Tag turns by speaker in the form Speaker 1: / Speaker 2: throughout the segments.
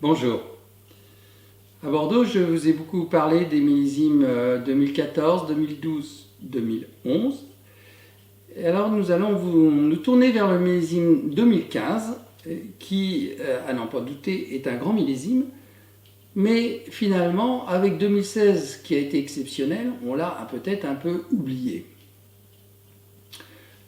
Speaker 1: Bonjour. À Bordeaux, je vous ai beaucoup parlé des millésimes 2014, 2012, 2011. Et alors nous allons nous tourner vers le millésime 2015, qui, à n'en pas douter, est un grand millésime. Mais finalement, avec 2016 qui a été exceptionnel, on l'a peut-être un peu oublié.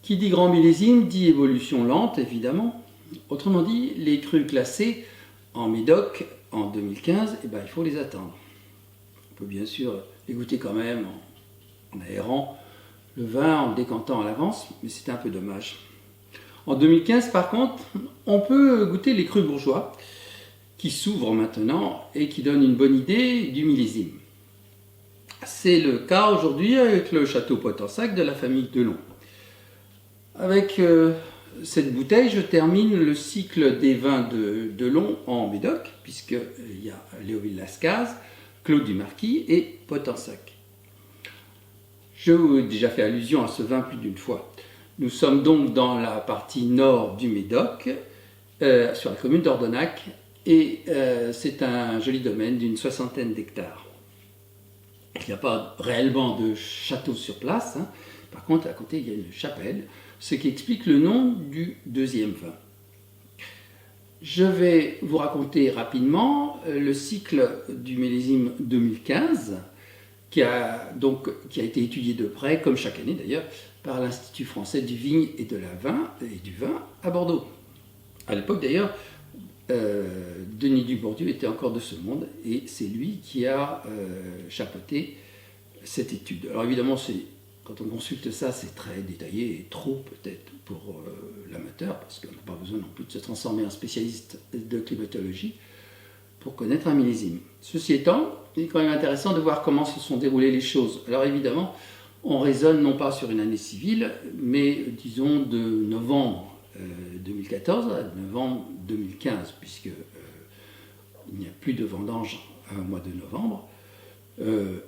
Speaker 1: Qui dit grand millésime dit évolution lente, évidemment. Autrement dit, les crus classés en médoc en 2015, il faut les attendre. On peut bien sûr les goûter quand même en aérant le vin, en le décantant à l'avance, mais c'est un peu dommage. En 2015, par contre, on peut goûter les crus bourgeois, qui s'ouvrent maintenant et qui donnent une bonne idée du millésime. C'est le cas aujourd'hui avec le château Potensac de la famille Delon. Avec cette bouteille, je termine le cycle des vins de Delon en médoc, puisqu'il y a Léoville-Lascaz, Clos du Marquis et Potensac. Je vous ai déjà fait allusion à ce vin plus d'une fois. Nous sommes donc dans la partie nord du Médoc, sur la commune d'Ordonac, et c'est un joli domaine d'une 60aine d'hectares. Il n'y a pas réellement de château sur place, hein. Par contre, à côté, il y a une chapelle, ce qui explique le nom du deuxième vin. Je vais vous raconter rapidement le cycle du millésime 2015, qui a été étudié de près, comme chaque année d'ailleurs, par l'Institut français du vigne et du vin à Bordeaux. À l'époque d'ailleurs, Denis Dubourdieu était encore de ce monde et c'est lui qui a chapeauté cette étude. Alors évidemment, quand on consulte ça, c'est très détaillé et trop peut-être pour l'amateur, parce qu'on n'a pas besoin non plus de se transformer en spécialiste de climatologie pour connaître un millésime. Ceci étant, il est quand même intéressant de voir comment se sont déroulées les choses. Alors évidemment, on raisonne non pas sur une année civile, mais disons de novembre 2014 à novembre 2015, puisqu'il n'y a plus de vendange au mois de novembre.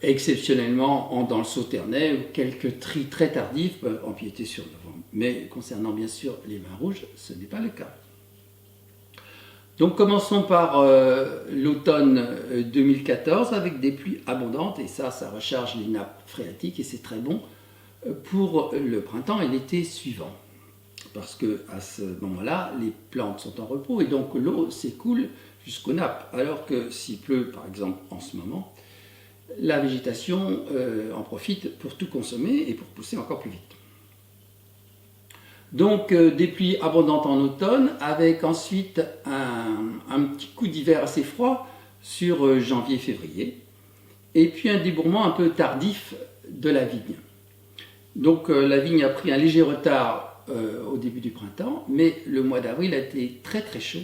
Speaker 1: Exceptionnellement dans le Sauternais, où quelques tris très tardifs peuvent empiéter sur novembre. Mais concernant bien sûr les vins rouges, ce n'est pas le cas. Donc commençons par l'automne 2014 avec des pluies abondantes, et ça recharge les nappes phréatiques et c'est très bon pour le printemps et l'été suivant. Parce qu'à ce moment-là, les plantes sont en repos et donc l'eau s'écoule jusqu'aux nappes. Alors que s'il pleut, par exemple, en ce moment, la végétation en profite pour tout consommer et pour pousser encore plus vite. Donc des pluies abondantes en automne, avec ensuite un petit coup d'hiver assez froid sur janvier-février, et puis un débourrement un peu tardif de la vigne. Donc la vigne a pris un léger retard au début du printemps, mais le mois d'avril a été très très chaud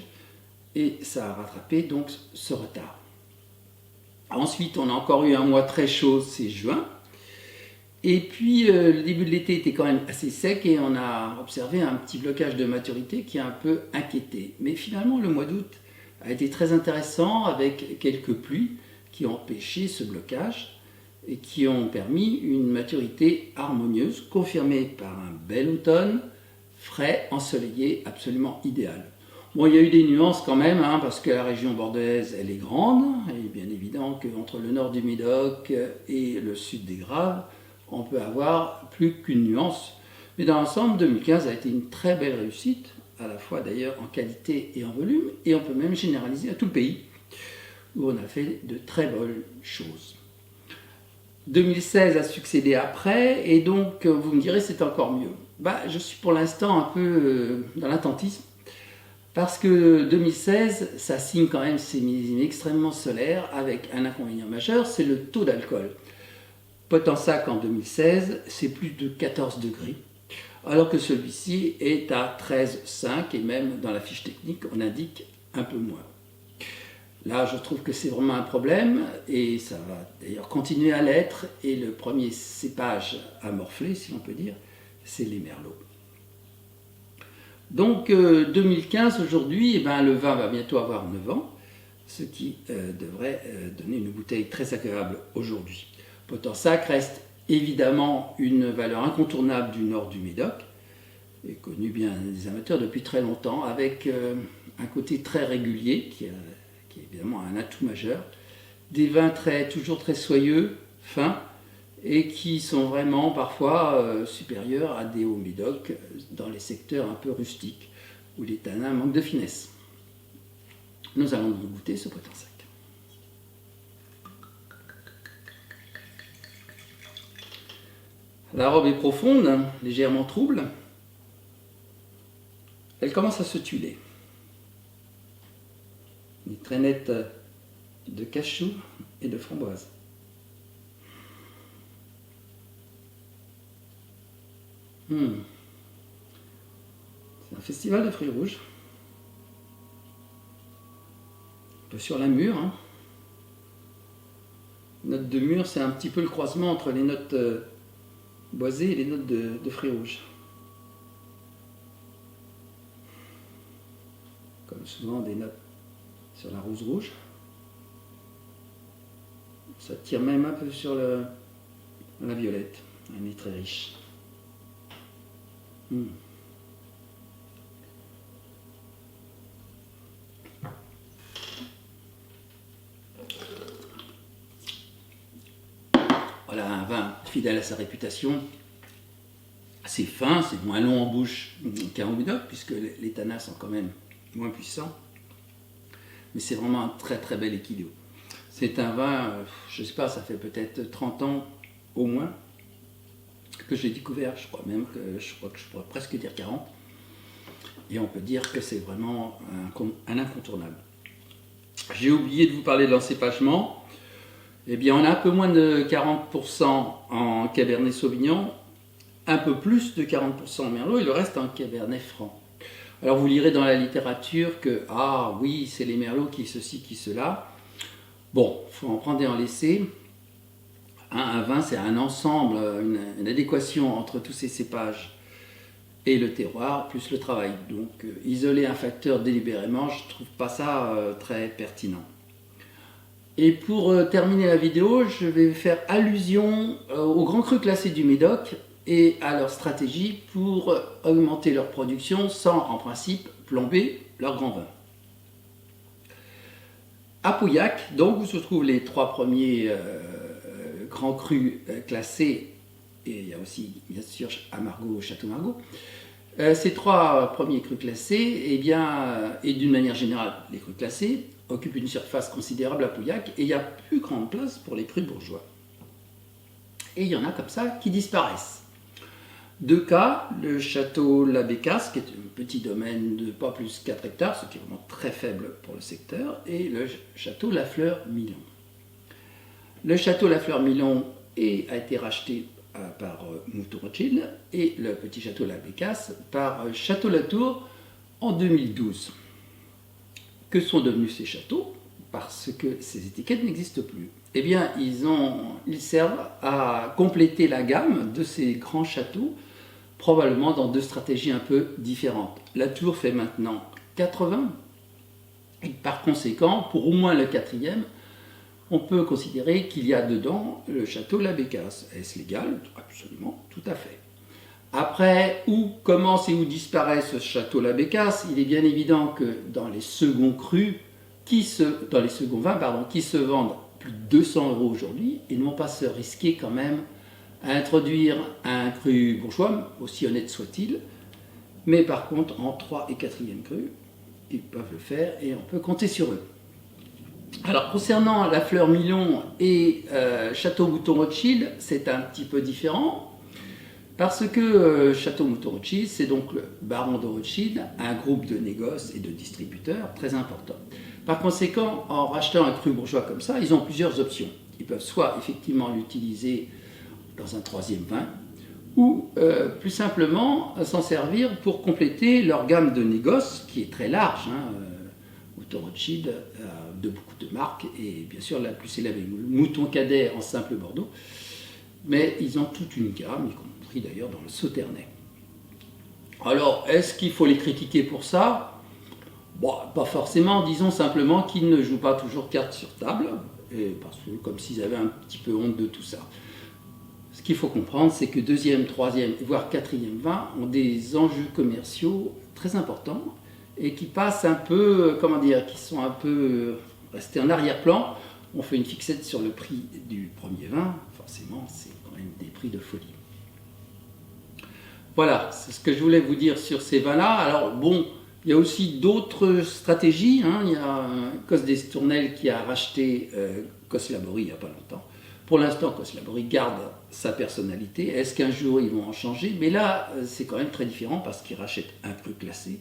Speaker 1: et ça a rattrapé donc ce retard. Ensuite, on a encore eu un mois très chaud, c'est juin. Et puis, le début de l'été était quand même assez sec et on a observé un petit blocage de maturité qui a un peu inquiété. Mais finalement, le mois d'août a été très intéressant avec quelques pluies qui ont empêché ce blocage et qui ont permis une maturité harmonieuse, confirmée par un bel automne, frais, ensoleillé, absolument idéal. Bon, il y a eu des nuances quand même, hein, parce que la région bordelaise, elle est grande. Il est bien évident qu'entre le nord du Médoc et le sud des Graves, on peut avoir plus qu'une nuance. Mais dans l'ensemble, 2015 a été une très belle réussite, à la fois d'ailleurs en qualité et en volume, et on peut même généraliser à tout le pays, où on a fait de très bonnes choses. 2016 a succédé après, et donc vous me direz c'est encore mieux. Je suis pour l'instant un peu dans l'attentisme, parce que 2016, ça signe quand même ces millésimes extrêmement solaires avec un inconvénient majeur, c'est le taux d'alcool. Potensac en 2016, c'est plus de 14 degrés, alors que celui-ci est à 13,5 et même dans la fiche technique, on indique un peu moins. Là, je trouve que c'est vraiment un problème et ça va d'ailleurs continuer à l'être. Et le premier cépage à morfler, si on peut dire, c'est les merlots. Donc 2015 aujourd'hui, le vin va bientôt avoir 9 ans, ce qui devrait donner une bouteille très agréable aujourd'hui. Potensac reste évidemment une valeur incontournable du nord du Médoc, et connu bien des amateurs depuis très longtemps, avec un côté très régulier qui est évidemment un atout majeur. Des vins toujours très soyeux, fins, et qui sont vraiment parfois supérieurs à des hauts médocs dans les secteurs un peu rustiques, où les tanins manquent de finesse. Nous allons donc goûter ce Potin sec. La robe est profonde, légèrement trouble. Elle commence à se tuiler. Une traînette de cachou et de framboise. C'est un festival de fruits rouges. Un peu sur la mûre. Hein. Note de mûre, c'est un petit peu le croisement entre les notes boisées et les notes de fruits rouges. Comme souvent des notes sur la rose rouge. Ça tire même un peu sur la violette. Elle est très riche. Voilà un vin fidèle à sa réputation. C'est fin, c'est moins long en bouche qu'un Haut-Médoc, puisque les tanins sont quand même moins puissants. Mais c'est vraiment un très très bel équilibre. C'est un vin, je ne sais pas, ça fait peut-être 30 ans au moins que j'ai découvert, je crois que je pourrais presque dire 40. Et on peut dire que c'est vraiment un incontournable. J'ai oublié de vous parler de l'encépagement. Eh bien, on a un peu moins de 40% en Cabernet Sauvignon, un peu plus de 40% en Merlot et le reste en Cabernet Franc. Alors vous lirez dans la littérature que, ah oui, c'est les Merlots qui ceci, qui cela. Bon, il faut en prendre et en laisser. Un vin, c'est un ensemble, une adéquation entre tous ces cépages et le terroir, plus le travail. Donc, isoler un facteur délibérément, je ne trouve pas ça très pertinent. Et pour terminer la vidéo, je vais faire allusion aux grands crus classés du Médoc et à leur stratégie pour augmenter leur production sans, en principe, plomber leur grand vin. À Pauillac, donc, où se trouvent les 3 premiers grands crus classés, et il y a aussi, bien sûr, à Margaux, Château Margaux. Ces 3 premiers crus classés, eh bien, et d'une manière générale, les crus classés, occupent une surface considérable à Pauillac, et il n'y a plus grande place pour les crus bourgeois. Et il y en a comme ça qui disparaissent. 2 cas, le château La Bécasse, qui est un petit domaine de pas plus 4 hectares, ce qui est vraiment très faible pour le secteur, et le château La Fleur-Milon. Le château La Fleur-Milon a été racheté par Mouton Rothschild et le petit château La Bécasse par Château Latour en 2012. Que sont devenus ces châteaux? Parce que ces étiquettes n'existent plus. Eh bien, ils servent à compléter la gamme de ces grands châteaux, probablement dans 2 stratégies un peu différentes. Latour fait maintenant 80, et par conséquent, pour au moins le 4e, on peut considérer qu'il y a dedans le château La Bécasse. Est-ce légal? Absolument, tout à fait. Après, où commence et où disparaît ce château La Bécasse? Il est bien évident que dans les seconds crus, dans les seconds vins, qui se vendent plus de 200 € aujourd'hui, ils ne vont pas se risquer quand même à introduire un cru bourgeois, aussi honnête soit-il, mais par contre, en 3 et 4e cru, ils peuvent le faire et on peut compter sur eux. Alors concernant La Fleur-Milon et Château Mouton Rothschild, c'est un petit peu différent parce que Château Mouton Rothschild, c'est donc le baron de Rothschild, un groupe de négoces et de distributeurs très important. Par conséquent, en rachetant un cru bourgeois comme ça, ils ont plusieurs options. Ils peuvent soit effectivement l'utiliser dans un 3e vin, ou plus simplement s'en servir pour compléter leur gamme de négoce qui est très large. Mouton Rothschild de beaucoup de marques, et bien sûr la plus célèbre est Mouton Cadet en simple Bordeaux, mais ils ont toute une gamme, y compris d'ailleurs dans le Sauternais. Alors, est-ce qu'il faut les critiquer pour ça? Bon, pas forcément, disons simplement qu'ils ne jouent pas toujours carte sur table, et parce que, comme s'ils avaient un petit peu honte de tout ça. Ce qu'il faut comprendre, c'est que 2e, 3e, voire 4e vin ont des enjeux commerciaux très importants, et qui passent un peu, qui sont un peu rester en arrière-plan. On fait une fixette sur le prix du premier vin, forcément c'est quand même des prix de folie. Voilà, c'est ce que je voulais vous dire sur ces vins-là. Alors bon, il y a aussi d'autres stratégies, hein. Il y a Cos d'Estournel qui a racheté Cos Laborie il n'y a pas longtemps. Pour l'instant, Cos Laborie garde sa personnalité. Est-ce qu'un jour ils vont en changer? Mais là, c'est quand même très différent parce qu'ils rachètent un cru classé.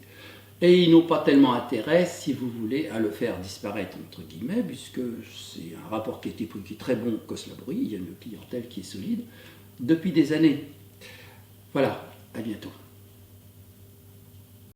Speaker 1: Et ils n'ont pas tellement intérêt, si vous voulez, à le faire disparaître, entre guillemets, puisque c'est un rapport qualité-prix qui est très bon, Cos Laborie. Il y a une clientèle qui est solide depuis des années. Voilà, à bientôt.